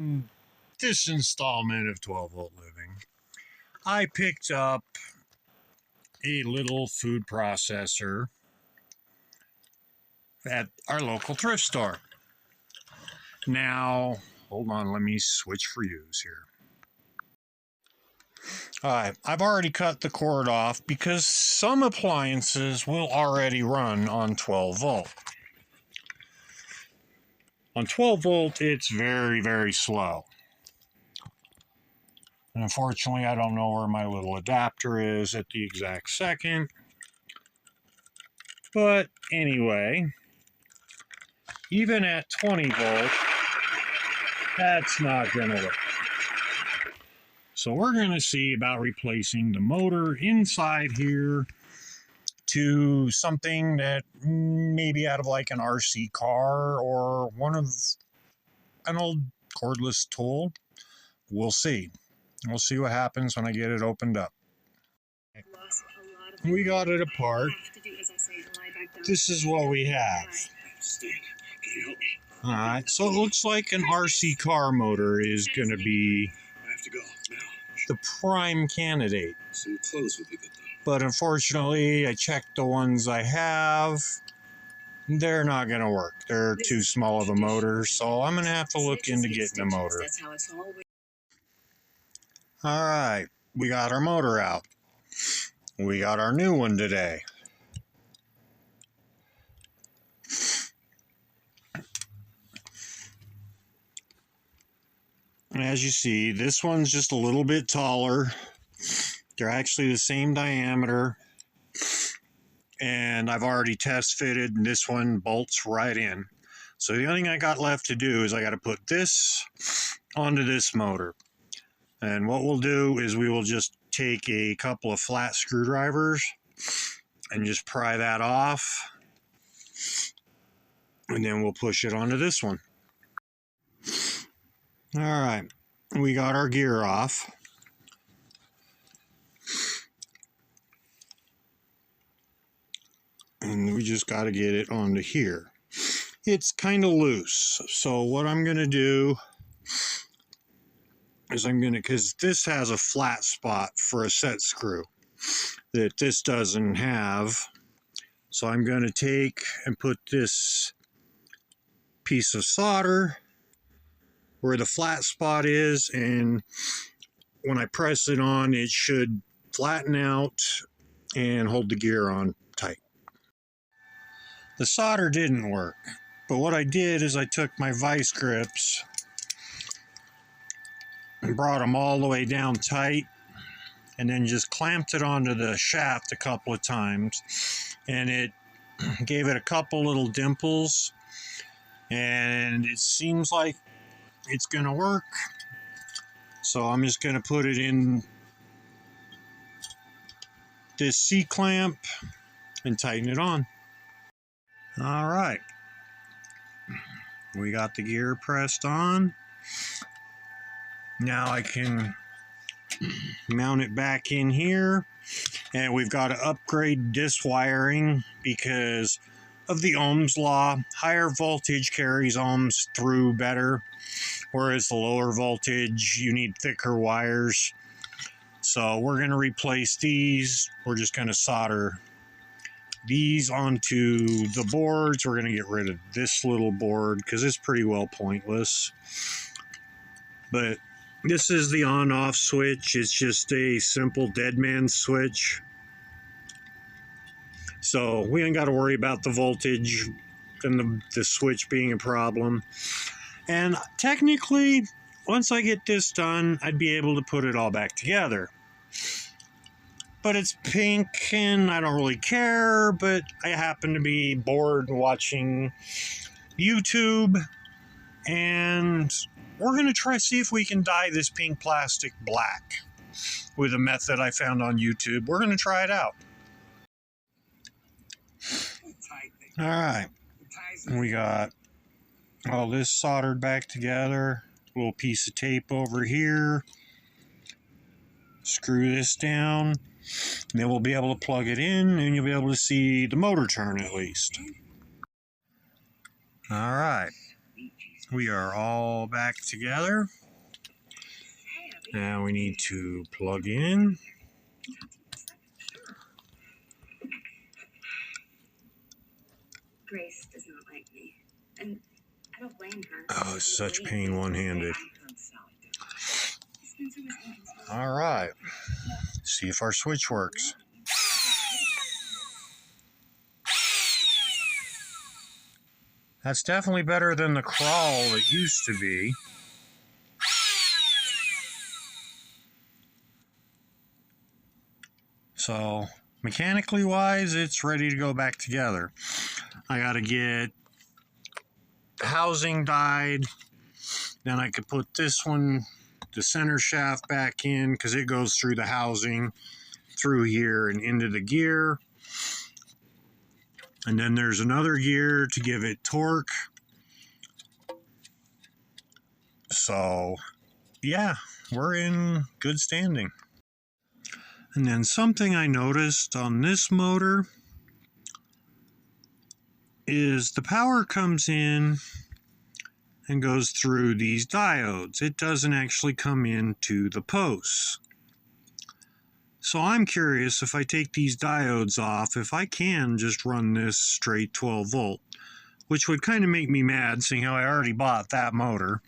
In this installment of 12 Volt Living, I picked up a little food processor at our local thrift store. Now, hold on, let me switch for use here. Alright, I've already cut the cord off because some appliances will already run on 12 volt. On 12 volt, it's very, very slow. And unfortunately, I don't know where my little adapter is at the exact second. But anyway, even at 20 volt, that's not going to work. So we're going to see about replacing the motor inside here to something that maybe out of like an RC car or one of an old cordless tool. We'll see. We'll see what happens when I get it opened up. We got it apart. This is what we have. Alright, so it looks like an RC car motor is going to be the prime candidate. Some clothes would be good though. But unfortunately, I checked the ones I have. They're not going to work. They're too small of a motor, so I'm going to have to look into getting a motor. Alright, we got our motor out. We got our new one today. And as you see, this one's just a little bit taller. They're actually the same diameter. And I've already test fitted, and this one bolts right in. So the only thing I got left to do is I got to put this onto this motor. And what we'll do is we will just take a couple of flat screwdrivers and just pry that off. And then we'll push it onto this one. All right, we got our gear off. And we just got to get it onto here. It's kind of loose. So what I'm going to do is because this has a flat spot for a set screw that this doesn't have. So I'm going to take and put this piece of solder where the flat spot is, and when I press it on, it should flatten out and hold the gear on tight. The solder didn't work, but what I did is I took my vice grips and brought them all the way down tight, and then just clamped it onto the shaft a couple of times, and it gave it a couple little dimples, and it seems like it's gonna work. So I'm just gonna put it in this C-clamp and tighten it on. All right, we got the gear pressed on. Now I can mount it back in here, and we've got to upgrade this wiring because of the Ohm's law. Higher voltage carries ohms through better, whereas the lower voltage, you need thicker wires. So we're going to replace these. We're just going to solder these onto the boards. We're going to get rid of this little board because it's pretty well pointless. But this is the on-off switch. It's just a simple dead man switch. So we ain't got to worry about the voltage and the switch being a problem. And technically, once I get this done, I'd be able to put it all back together. But it's pink and I don't really care, but I happen to be bored watching YouTube, and we're going to try to see if we can dye this pink plastic black with a method I found on YouTube. We're going to try it out. All right, we got all this soldered back together. A little piece of tape over here. Screw this down. And then we'll be able to plug it in, and you'll be able to see the motor turn at least. All right. we are all back together. Now we need to plug in. Grace does not like me, and I don't blame her. Oh, it's such pain one-handed. All right, see if our switch works. That's definitely better than the crawl it used to be. So, mechanically wise, it's ready to go back together. I gotta get the housing dyed. Then I could put this one, the center shaft, back in because it goes through the housing, through here and into the gear. And then there's another gear to give it torque. So, yeah, we're in good standing. And then something I noticed on this motor is the power comes in and goes through these diodes. It doesn't actually come into the posts. So I'm curious, if I take these diodes off, if I can just run this straight 12 volt, which would kind of make me mad seeing how I already bought that motor.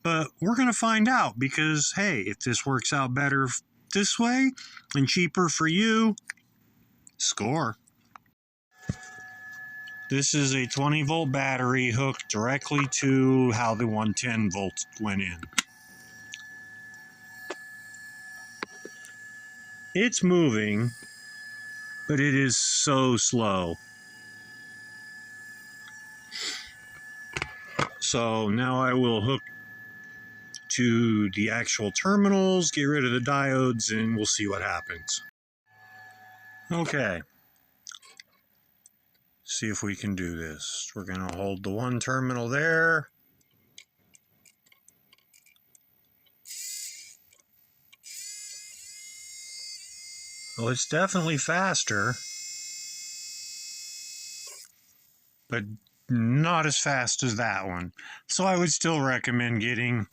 But we're going to find out because, hey, if this works out better this way and cheaper for you, score. This is a 20 volt battery hooked directly to how the 110 volts went in. It's moving, but it is so slow. So now I will hook to the actual terminals, get rid of the diodes, and we'll see what happens. Okay. See if we can do this. We're going to hold the one terminal there. Well, it's definitely faster, but not as fast as that one. So I would still recommend getting,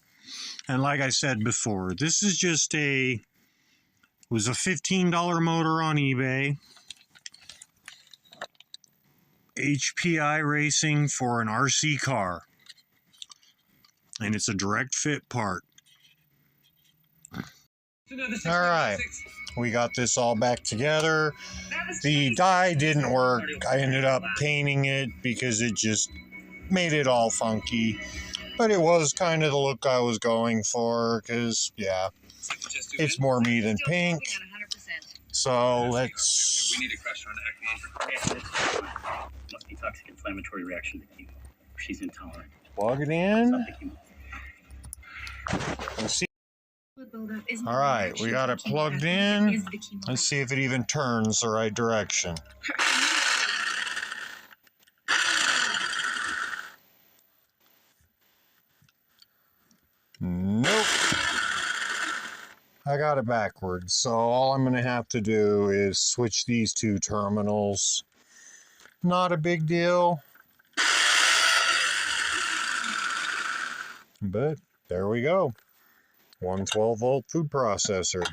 and like I said before, this is just was a $15 motor on eBay. HPI Racing for an RC car. And it's a direct fit part. All right, we got this all back together. The die didn't work. I ended up painting it because it just made it all funky. But it was kind of the look I was going for because, yeah, it's more me than pink. So let's... We need to crush on ECMO. Must be toxic inflammatory reaction to chemo. She's intolerant. Plug it in. Let's see. All right, we got it plugged in. Let's see if it even turns the right direction. Nope. I got it backwards, so all I'm going to have to do is switch these two terminals. Not a big deal. But there we go. 112 volt food processor.